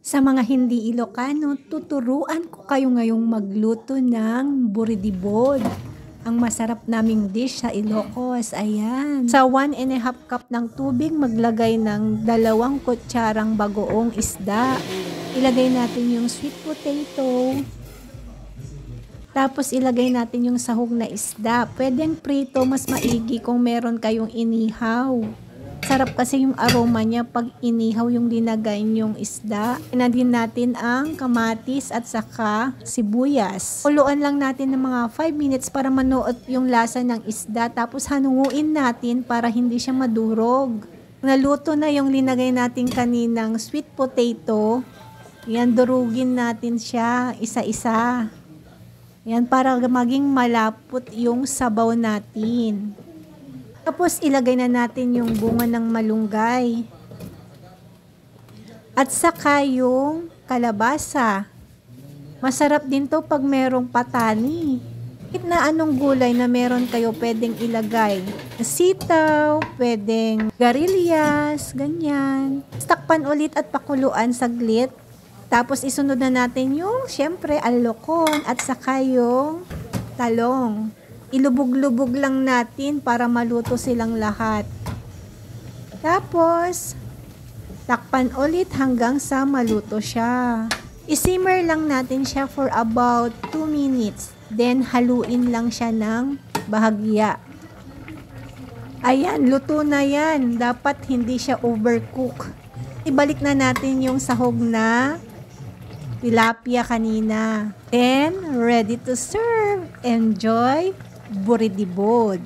Sa mga hindi Ilocano, tuturuan ko kayo ngayong magluto ng buridibod. Ang masarap naming dish sa Ilocos, ayan. Sa 1½ cup ng tubig, maglagay ng 2 kutsarang bagoong isda. Ilagay natin yung sweet potato. Tapos ilagay natin yung sahog na isda. Pwedeng prito, mas maigi kung meron kayong inihaw. Sarap kasi yung aroma niya pag inihaw yung linagay yung isda. Inadin natin ang kamatis at saka sibuyas. Kuluan lang natin ng mga 5 minutes para manuot yung lasa ng isda. Tapos hanunguin natin para hindi siya madurog. Naluto na yung linagay natin kaninang sweet potato. Yan, durugin natin siya isa-isa. Yan, para maging malapot yung sabaw natin. Tapos ilagay na natin yung bunga ng malunggay. At saka yung kalabasa. Masarap din to pag merong patani. Kahit na anong gulay na meron kayo pwedeng ilagay. Sitaw, pwedeng garillas, ganyan. Takpan ulit at pakuluan saglit. Tapos isunod na natin yung syempre alokon at saka yung talong. Ilubog-lubog lang natin para maluto silang lahat. Tapos, takpan ulit hanggang sa maluto siya. I-simmer lang natin siya for about 2 minutes. Then, haluin lang siya ng bahagya. Ayan, luto na yan. Dapat hindi siya overcook. Ibalik na natin yung sahog na tilapia kanina. And, ready to serve. Enjoy buridibod.